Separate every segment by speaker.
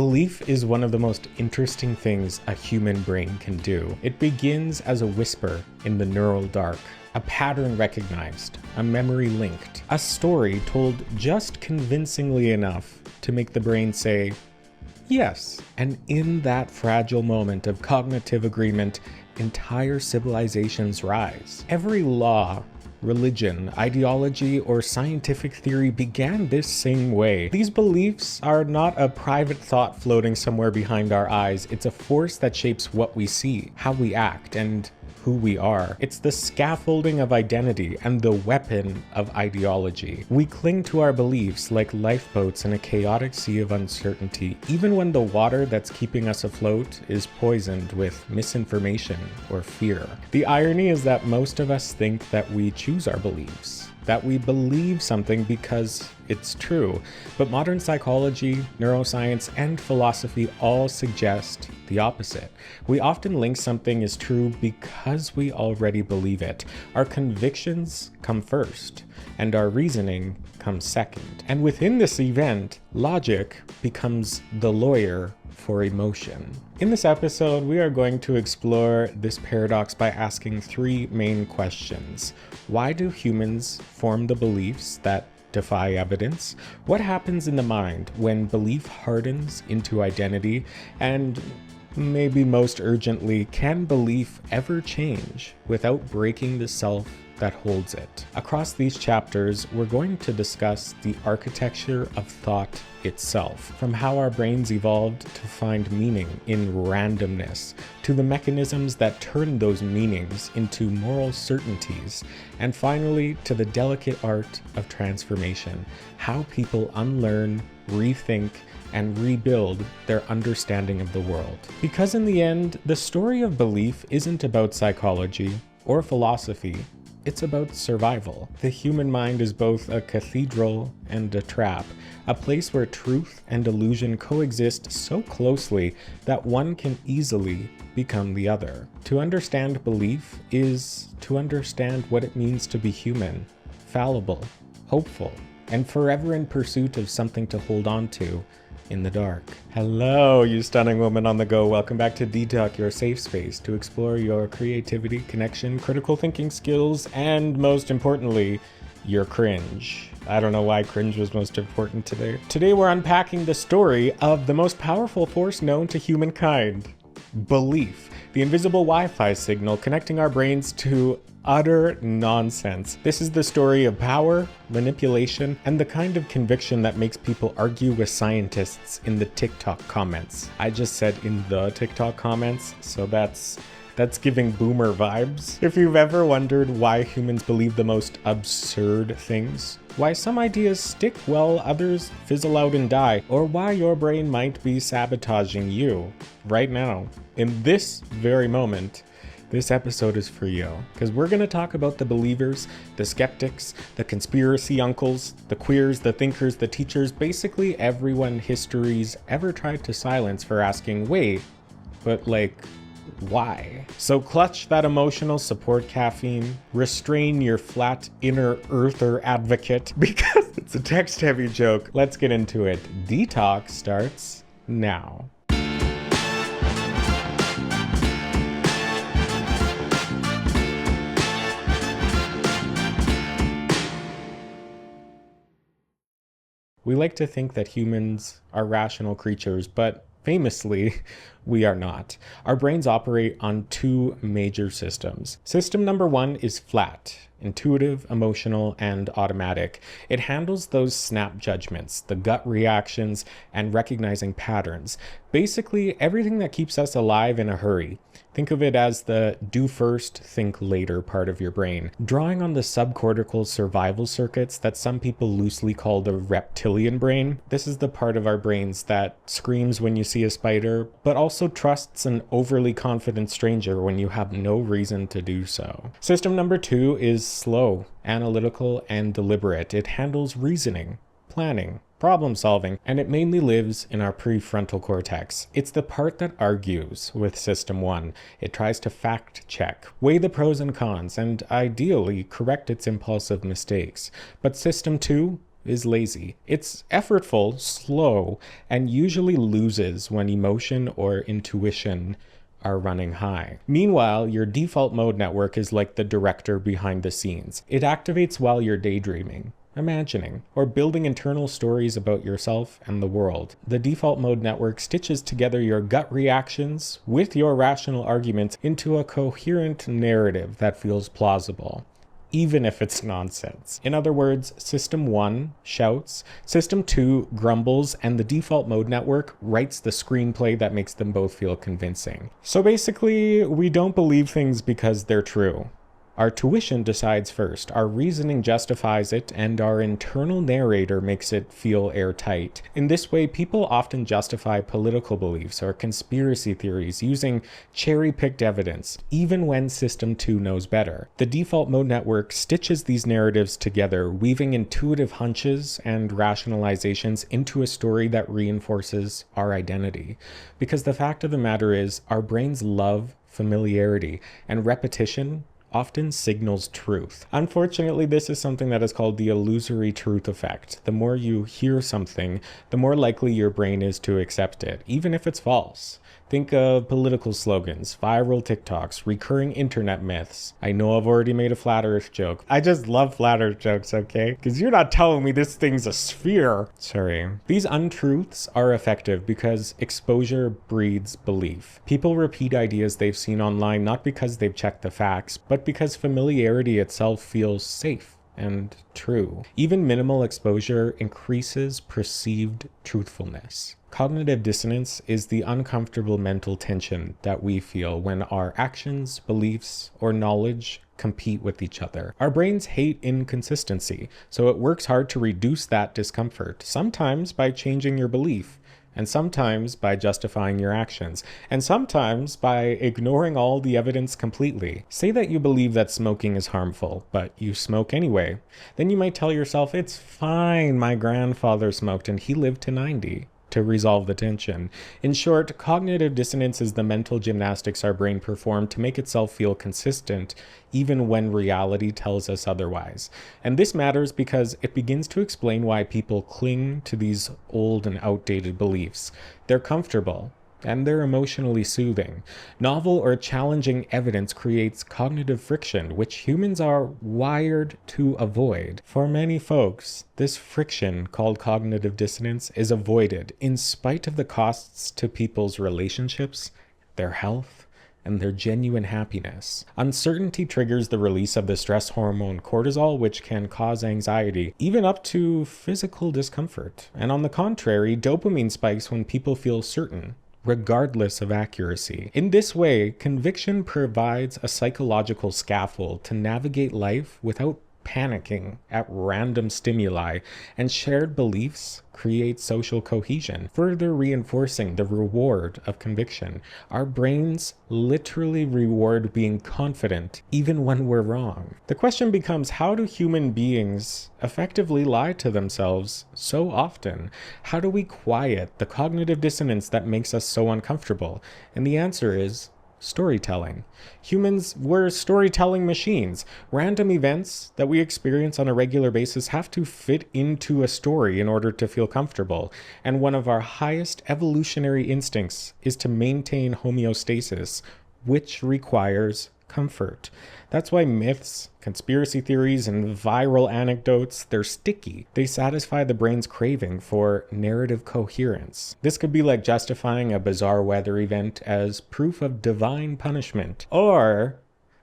Speaker 1: Belief is one of the most interesting things a human brain can do. It begins as a whisper in the neural dark, a pattern recognized, a memory linked, a story told just convincingly enough to make the brain say, yes. And in that fragile moment of cognitive agreement, entire civilizations rise. Every law, religion, ideology, or scientific theory began this same way. These beliefs are not a private thought floating somewhere behind our eyes. It's a force that shapes what we see, how we act, and who we are. It's the scaffolding of identity and the weapon of ideology. We cling to our beliefs like lifeboats in a chaotic sea of uncertainty, even when the water that's keeping us afloat is poisoned with misinformation or fear. The irony is that most of us think that we choose our beliefs, that we believe something because it's true. But modern psychology, neuroscience, and philosophy all suggest the opposite. We often link something as true because we already believe it. Our convictions come first, and our reasoning comes second. And within this event, logic becomes the lawyer for emotion. In this episode, we are going to explore this paradox by asking three main questions. Why do humans form the beliefs that defy evidence? What happens in the mind when belief hardens into identity? And maybe most urgently, can belief ever change without breaking the self that holds it? Across these chapters, we're going to discuss the architecture of thought itself, from how our brains evolved to find meaning in randomness, to the mechanisms that turn those meanings into moral certainties, and finally to the delicate art of transformation, how people unlearn, rethink, and rebuild their understanding of the world. Because in the end, the story of belief isn't about psychology or philosophy. It's about survival. The human mind is both a cathedral and a trap, a place where truth and illusion coexist so closely that one can easily become the other. To understand belief is to understand what it means to be human, fallible, hopeful, and forever in pursuit of something to hold on to in the dark. Hello, you stunning woman on the go. Welcome back to DTalk, your safe space to explore your creativity, connection, critical thinking skills, and most importantly, your cringe. I don't know why cringe was most important today. Today we're unpacking the story of the most powerful force known to humankind. Belief, the invisible Wi-Fi signal connecting our brains to utter nonsense. This is the story of power, manipulation, and the kind of conviction that makes people argue with scientists in the TikTok comments. I just said in the TikTok comments, so that's giving boomer vibes. If you've ever wondered why humans believe the most absurd things, why some ideas stick while others fizzle out and die, or why your brain might be sabotaging you right now, in this very moment, this episode is for you, because we're going to talk about the believers, the skeptics, the conspiracy uncles, the queers, the thinkers, the teachers, basically everyone history's ever tried to silence for asking, wait, but like, why? So clutch that emotional support caffeine, restrain your flat inner earther advocate, because it's a text-heavy joke. Let's get into it. DTalk starts now. We like to think that humans are rational creatures, but famously, we are not. Our brains operate on two major systems. System number one is flat, intuitive, emotional, and automatic. It handles those snap judgments, the gut reactions, and recognizing patterns. Basically, everything that keeps us alive in a hurry. Think of it as the do first, think later part of your brain. Drawing on the subcortical survival circuits that some people loosely call the reptilian brain, this is the part of our brains that screams when you see a spider, but also trusts an overly confident stranger when you have no reason to do so. System number two is slow, analytical, and deliberate. It handles reasoning, planning, problem solving, and it mainly lives in our prefrontal cortex. It's the part that argues with System 1. It tries to fact check, weigh the pros and cons, and ideally correct its impulsive mistakes. But System 2 is lazy. It's effortful, slow, and usually loses when emotion or intuition are running high. Meanwhile, your default mode network is like the director behind the scenes. It activates while you're daydreaming, imagining, or building internal stories about yourself and the world. The default mode network stitches together your gut reactions with your rational arguments into a coherent narrative that feels plausible, even if it's nonsense. In other words, System 1 shouts, System 2 grumbles, and the default mode network writes the screenplay that makes them both feel convincing. So basically, we don't believe things because they're true. Our tuition decides first, our reasoning justifies it, and our internal narrator makes it feel airtight. In this way, people often justify political beliefs or conspiracy theories using cherry-picked evidence, even when System 2 knows better. The default mode network stitches these narratives together, weaving intuitive hunches and rationalizations into a story that reinforces our identity. Because the fact of the matter is, our brains love familiarity, and repetition often signals truth. Unfortunately, this is something that is called the illusory truth effect. The more you hear something, the more likely your brain is to accept it, even if it's false. Think of political slogans, viral TikToks, recurring internet myths. I know I've already made a flat earth joke. I just love flat earth jokes, okay? Because you're not telling me this thing's a sphere. Sorry. These untruths are effective because exposure breeds belief. People repeat ideas they've seen online not because they've checked the facts, but because familiarity itself feels safe and true. Even minimal exposure increases perceived truthfulness. Cognitive dissonance is the uncomfortable mental tension that we feel when our actions, beliefs, or knowledge compete with each other. Our brains hate inconsistency, so it works hard to reduce that discomfort, sometimes by changing your belief, and sometimes by justifying your actions, and sometimes by ignoring all the evidence completely. Say that you believe that smoking is harmful, but you smoke anyway. Then you might tell yourself, it's fine, my grandfather smoked and he lived to 90. To resolve the tension. In short, cognitive dissonance is the mental gymnastics our brain performs to make itself feel consistent, even when reality tells us otherwise. And this matters because it begins to explain why people cling to these old and outdated beliefs. They're comfortable, and they're emotionally soothing. Novel or challenging evidence creates cognitive friction, which humans are wired to avoid. For many folks, this friction, called cognitive dissonance, is avoided in spite of the costs to people's relationships, their health, and their genuine happiness. Uncertainty triggers the release of the stress hormone cortisol, which can cause anxiety, even up to physical discomfort. And on the contrary, dopamine spikes when people feel certain, regardless of accuracy. In this way, conviction provides a psychological scaffold to navigate life without panicking at random stimuli, and shared beliefs create social cohesion, further reinforcing the reward of conviction. Our brains literally reward being confident even when we're wrong. The question becomes, how do human beings effectively lie to themselves so often? How do we quiet the cognitive dissonance that makes us so uncomfortable? And the answer is storytelling. Humans were storytelling machines. Random events that we experience on a regular basis have to fit into a story in order to feel comfortable. And one of our highest evolutionary instincts is to maintain homeostasis, which requires comfort. That's why myths, conspiracy theories, and viral anecdotes, they're sticky. They satisfy the brain's craving for narrative coherence. This could be like justifying a bizarre weather event as proof of divine punishment, or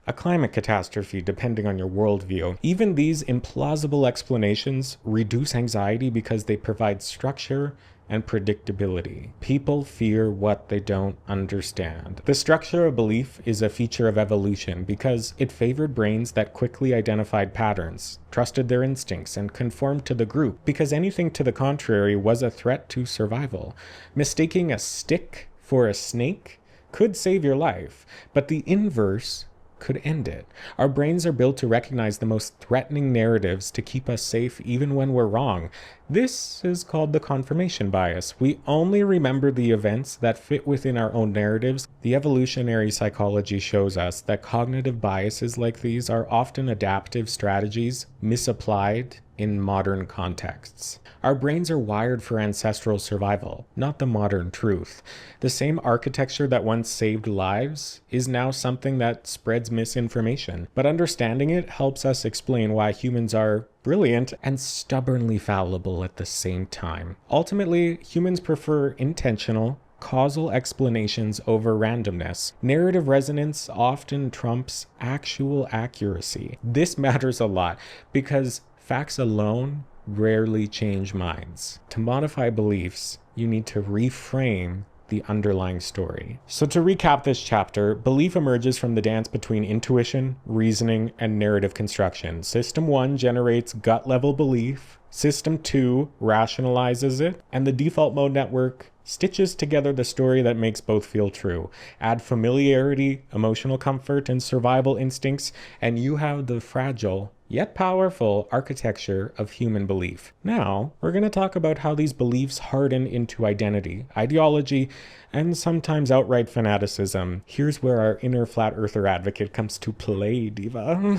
Speaker 1: a climate catastrophe, depending on your worldview. Even these implausible explanations reduce anxiety because they provide structure and predictability. People fear what they don't understand. The structure of belief is a feature of evolution because it favored brains that quickly identified patterns, trusted their instincts, and conformed to the group, because anything to the contrary was a threat to survival. Mistaking a stick for a snake could save your life, but the inverse could end it. Our brains are built to recognize the most threatening narratives to keep us safe even when we're wrong. This is called the confirmation bias. We only remember the events that fit within our own narratives. The evolutionary psychology shows us that cognitive biases like these are often adaptive strategies misapplied in modern contexts. Our brains are wired for ancestral survival, not the modern truth. The same architecture that once saved lives is now something that spreads misinformation. But understanding it helps us explain why humans are brilliant and stubbornly fallible at the same time. Ultimately, humans prefer intentional, causal explanations over randomness. Narrative resonance often trumps actual accuracy. This matters a lot because facts alone rarely change minds. To modify beliefs, you need to reframe the underlying story. So to recap this chapter, belief emerges from the dance between intuition, reasoning, and narrative construction. System 1 generates gut-level belief. System 2 rationalizes it. And the default mode network stitches together the story that makes both feel true. Add familiarity, emotional comfort, and survival instincts, and you have the fragile yet powerful architecture of human belief. Now, we're going to talk about how these beliefs harden into identity, ideology, and sometimes outright fanaticism. Here's where our inner flat earther advocate comes to play, diva.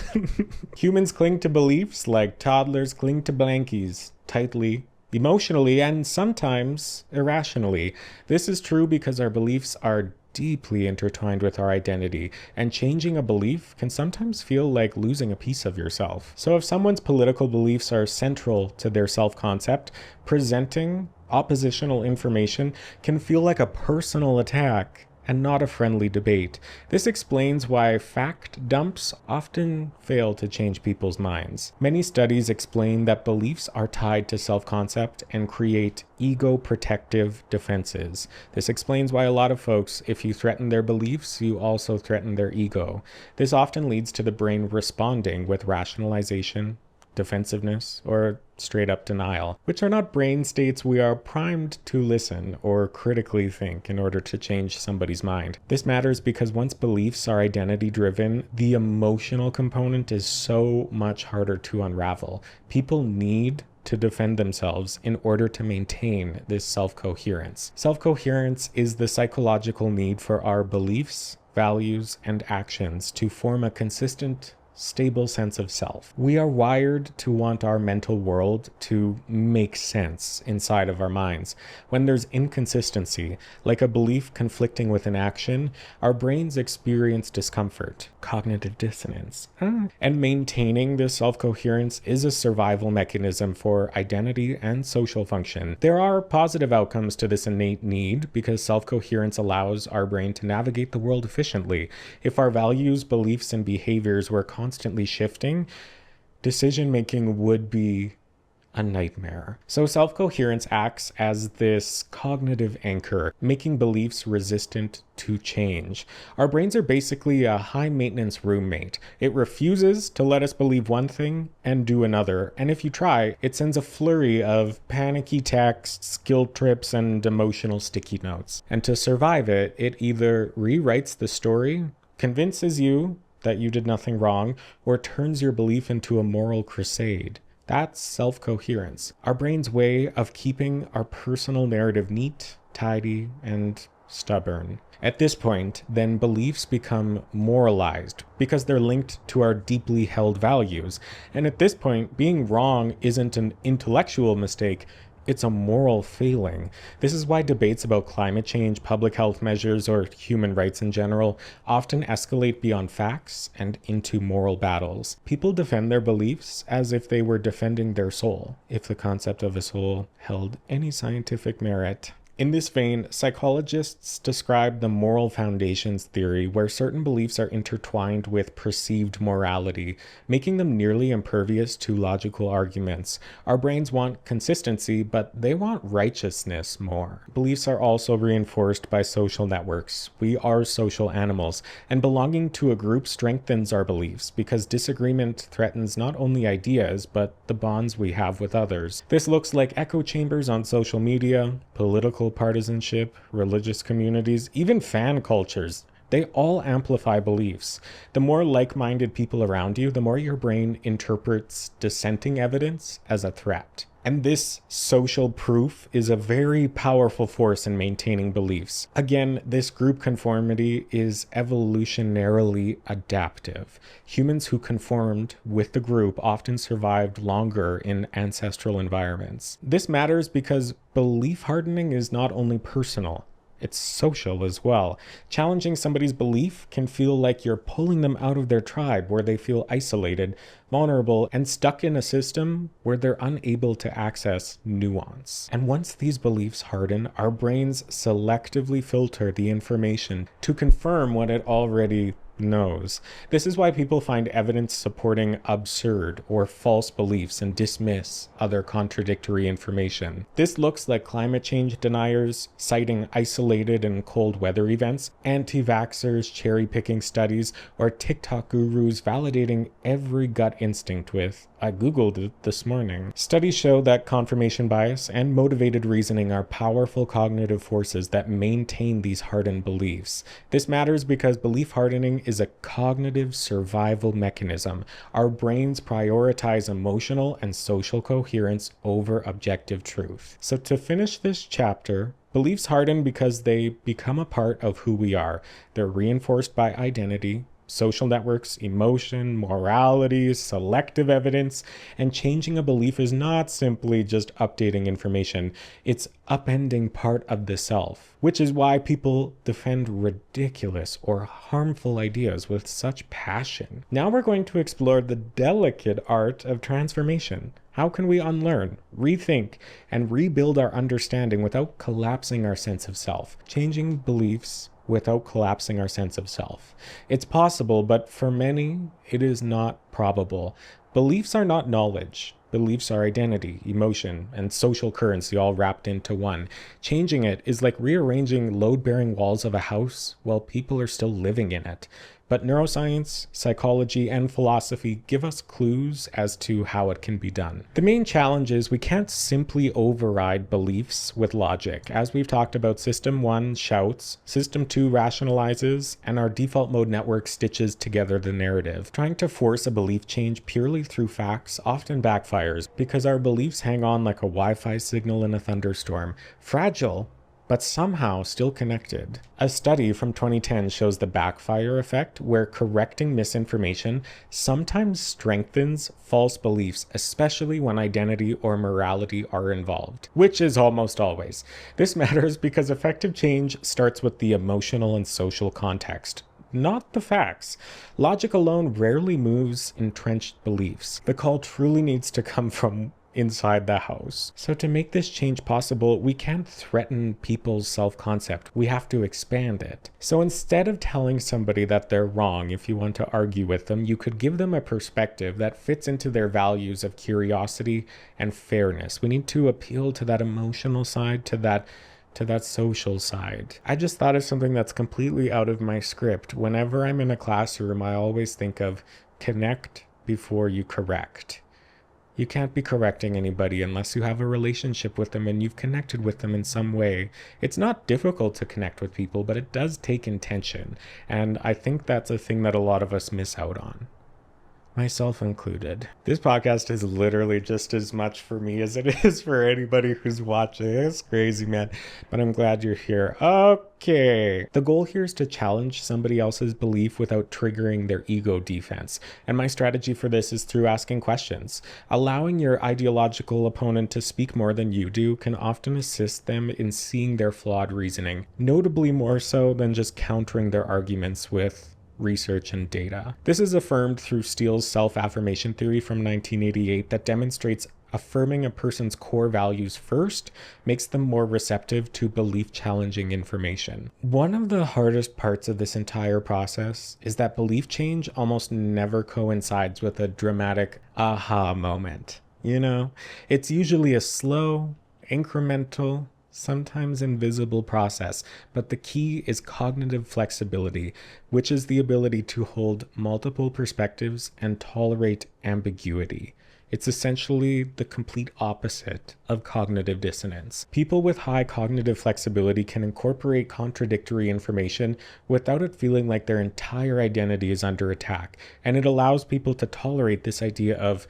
Speaker 1: Humans cling to beliefs like toddlers cling to blankies, tightly, emotionally, and sometimes irrationally. This is true because our beliefs are deeply intertwined with our identity, and changing a belief can sometimes feel like losing a piece of yourself. So if someone's political beliefs are central to their self-concept, presenting oppositional information can feel like a personal attack and not a friendly debate. This explains why fact dumps often fail to change people's minds. Many studies explain that beliefs are tied to self-concept and create ego-protective defenses. This explains why a lot of folks, if you threaten their beliefs, you also threaten their ego. This often leads to the brain responding with rationalization, defensiveness, or straight up denial, which are not brain states we are primed to listen or critically think in order to change somebody's mind. This matters because once beliefs are identity driven, the emotional component is so much harder to unravel. People need to defend themselves in order to maintain this self-coherence. Self-coherence is the psychological need for our beliefs, values, and actions to form a consistent, stable sense of self. We are wired to want our mental world to make sense inside of our minds. When there's inconsistency, like a belief conflicting with an action, our brains experience discomfort, cognitive dissonance. And maintaining this self-coherence is a survival mechanism for identity and social function. There are positive outcomes to this innate need because self-coherence allows our brain to navigate the world efficiently. If our values, beliefs, and behaviors were constantly shifting, decision-making would be a nightmare. So self-coherence acts as this cognitive anchor, making beliefs resistant to change. Our brains are basically a high-maintenance roommate. It refuses to let us believe one thing and do another, and if you try, it sends a flurry of panicky texts, guilt trips, and emotional sticky notes. And to survive it, it either rewrites the story, convinces you that you did nothing wrong, or turns your belief into a moral crusade. That's self-coherence, our brain's way of keeping our personal narrative neat, tidy, and stubborn. At this point, then beliefs become moralized because they're linked to our deeply held values. And at this point, being wrong isn't an intellectual mistake, it's a moral failing. This is why debates about climate change, public health measures, or human rights in general often escalate beyond facts and into moral battles. People defend their beliefs as if they were defending their soul, if the concept of a soul held any scientific merit. In this vein, psychologists describe the moral foundations theory, where certain beliefs are intertwined with perceived morality, making them nearly impervious to logical arguments. Our brains want consistency, but they want righteousness more. Beliefs are also reinforced by social networks. We are social animals, and belonging to a group strengthens our beliefs because disagreement threatens not only ideas, but the bonds we have with others. This looks like echo chambers on social media, political partisanship, religious communities, even fan cultures. They all amplify beliefs. The more like-minded people around you, the more your brain interprets dissenting evidence as a threat. And this social proof is a very powerful force in maintaining beliefs. Again, this group conformity is evolutionarily adaptive. Humans who conformed with the group often survived longer in ancestral environments. This matters because belief hardening is not only personal, it's social as well. Challenging somebody's belief can feel like you're pulling them out of their tribe, where they feel isolated, vulnerable, and stuck in a system where they're unable to access nuance. And once these beliefs harden, our brains selectively filter the information to confirm what it already knows. This is why people find evidence supporting absurd or false beliefs and dismiss other contradictory information. This looks like climate change deniers citing isolated and cold weather events, anti-vaxxers cherry-picking studies, or TikTok gurus validating every gut instinct with, "I googled it this morning." Studies show that confirmation bias and motivated reasoning are powerful cognitive forces that maintain these hardened beliefs. This matters because belief hardening is a cognitive survival mechanism. Our brains prioritize emotional and social coherence over objective truth. So to finish this chapter, beliefs harden because they become a part of who we are. They're reinforced by identity, social networks, emotion, morality, selective evidence, and changing a belief is not simply just updating information. It's upending part of the self, which is why people defend ridiculous or harmful ideas with such passion. Now we're going to explore the delicate art of transformation. How can we unlearn, rethink, and rebuild our understanding without collapsing our sense of self? Changing beliefs without collapsing our sense of self. It's possible, but for many, it is not probable. Beliefs are not knowledge. Beliefs are identity, emotion, and social currency all wrapped into one. Changing it is like rearranging load-bearing walls of a house while people are still living in it. But neuroscience, psychology, and philosophy give us clues as to how it can be done. The main challenge is we can't simply override beliefs with logic. As we've talked about, System 1 shouts, System 2 rationalizes, and our default mode network stitches together the narrative. Trying to force a belief change purely through facts often backfires because our beliefs hang on like a Wi-Fi signal in a thunderstorm. Fragile, but somehow still connected. A study from 2010 shows the backfire effect, where correcting misinformation sometimes strengthens false beliefs, especially when identity or morality are involved, which is almost always. This matters because effective change starts with the emotional and social context, not the facts. Logic alone rarely moves entrenched beliefs. The call truly needs to come from inside the house. So to make this change possible, we can't threaten people's self-concept. We have to expand it. So instead of telling somebody that they're wrong, if you want to argue with them, you could give them a perspective that fits into their values of curiosity and fairness. We need to appeal to that emotional side, to that social side. I just thought of something that's completely out of my script. Whenever I'm in a classroom, I always think of connect before you correct. You can't be correcting anybody unless you have a relationship with them and you've connected with them in some way. It's not difficult to connect with people, but it does take intention. And I think that's a thing that a lot of us miss out on, myself included. This podcast is literally just as much for me as it is for anybody who's watching. It's crazy, man. But I'm glad you're here. Okay. The goal here is to challenge somebody else's belief without triggering their ego defense. And my strategy for this is through asking questions. Allowing your ideological opponent to speak more than you do can often assist them in seeing their flawed reasoning, notably more so than just countering their arguments with research and data. This is affirmed through Steele's self-affirmation theory from 1988 that demonstrates affirming a person's core values first makes them more receptive to belief-challenging information. One of the hardest parts of this entire process is that belief change almost never coincides with a dramatic aha moment. You know, it's usually a slow, incremental, sometimes invisible process, but the key is cognitive flexibility, which is the ability to hold multiple perspectives and tolerate ambiguity. It's essentially the complete opposite of cognitive dissonance. People with high cognitive flexibility can incorporate contradictory information without it feeling like their entire identity is under attack, and it allows people to tolerate this idea of,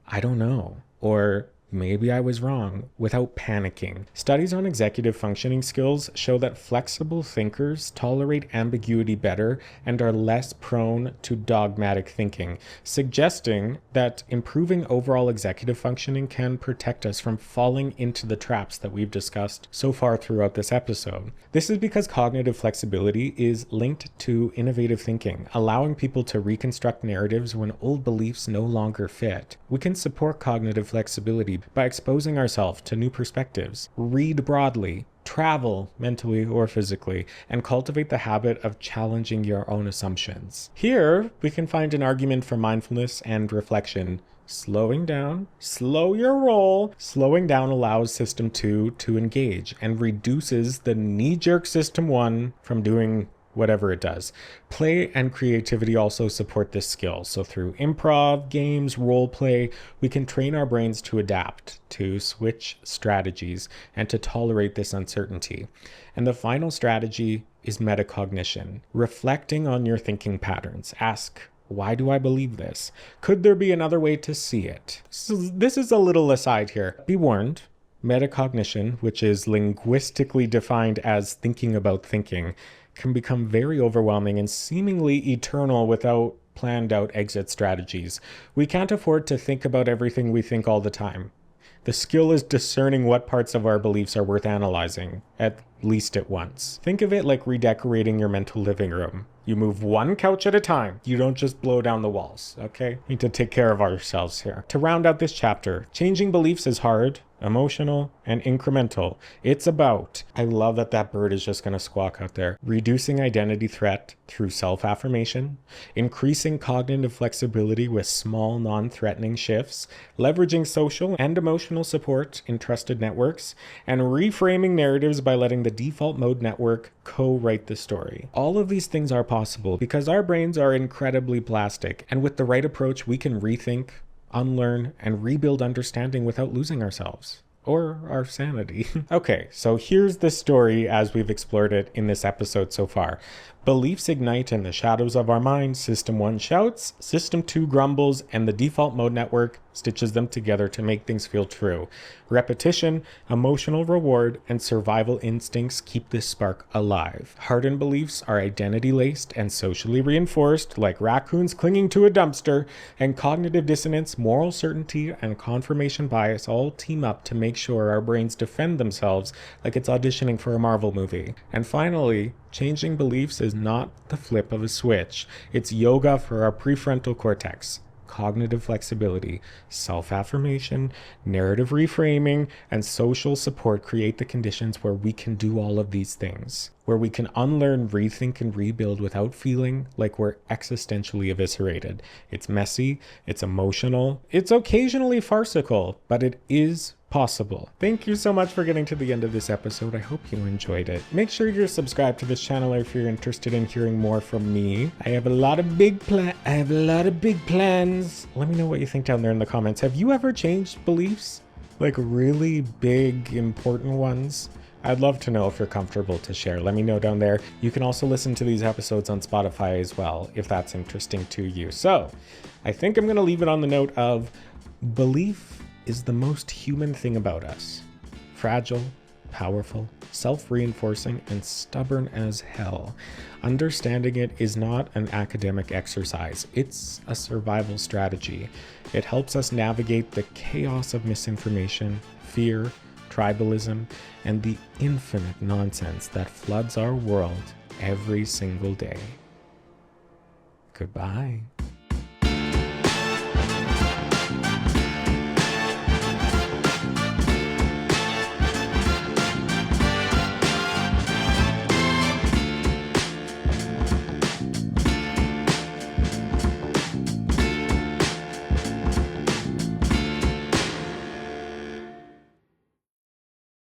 Speaker 1: I don't know, or maybe I was wrong, without panicking. Studies on executive functioning skills show that flexible thinkers tolerate ambiguity better and are less prone to dogmatic thinking, suggesting that improving overall executive functioning can protect us from falling into the traps that we've discussed so far throughout this episode. This is because cognitive flexibility is linked to innovative thinking, allowing people to reconstruct narratives when old beliefs no longer fit. We can support cognitive flexibility by exposing ourselves to new perspectives, read broadly, travel mentally or physically, and cultivate the habit of challenging your own assumptions. Here, we can find an argument for mindfulness and reflection. Slowing down, slow your roll. Slowing down allows system 2 to engage and reduces the knee-jerk system 1 from doing whatever it does. Play and creativity also support this skill. So through improv, games, role play, we can train our brains to adapt, to switch strategies, and to tolerate this uncertainty. And the final strategy is metacognition, reflecting on your thinking patterns. Ask, why do I believe this? Could there be another way to see it? So this is a little aside here. Be warned, metacognition, which is linguistically defined as thinking about thinking, can become very overwhelming and seemingly eternal without planned out exit strategies. We can't afford to think about everything we think all the time. The skill is discerning what parts of our beliefs are worth analyzing, at least at once. Think of it like redecorating your mental living room. You move one couch at a time. You don't just blow down the walls, okay? We need to take care of ourselves here. To round out this chapter, changing beliefs is hard, emotional, and incremental. It's about, I love that that bird is just gonna squawk out there, reducing identity threat through self-affirmation, increasing cognitive flexibility with small non-threatening shifts, leveraging social and emotional support in trusted networks, and reframing narratives by letting the default mode network co-write the story. All of these things are possible because our brains are incredibly plastic, and with the right approach, we can rethink, unlearn, and rebuild understanding without losing ourselves. Or our sanity. Okay, so here's the story as we've explored it in this episode so far. Beliefs ignite in the shadows of our mind. System 1 shouts, System 2 grumbles, and the default mode network stitches them together to make things feel true. Repetition, emotional reward, and survival instincts keep this spark alive. Hardened beliefs are identity-laced and socially reinforced, like raccoons clinging to a dumpster, and cognitive dissonance, moral certainty, and confirmation bias all team up to make sure our brains defend themselves like it's auditioning for a Marvel movie. And finally, changing beliefs is not the flip of a switch. It's yoga for our prefrontal cortex. Cognitive flexibility, self-affirmation, narrative reframing, and social support create the conditions where we can do all of these things, where we can unlearn, rethink, and rebuild without feeling like we're existentially eviscerated. It's messy, it's emotional, it's occasionally farcical, but it is possible. Thank you so much for getting to the end of this episode. I hope you enjoyed it. Make sure you're subscribed to this channel if you're interested in hearing more from me. I have a lot of big plans. Let me know what you think down there in the comments. Have you ever changed beliefs? Like really big, important ones? I'd love to know if you're comfortable to share. Let me know down there. You can also listen to these episodes on Spotify as well, if that's interesting to you. So I think I'm going to leave it on the note of belief is the most human thing about us. Fragile, powerful, self-reinforcing, and stubborn as hell. Understanding it is not an academic exercise. It's a survival strategy. It helps us navigate the chaos of misinformation, fear, tribalism, and the infinite nonsense that floods our world every single day. Goodbye.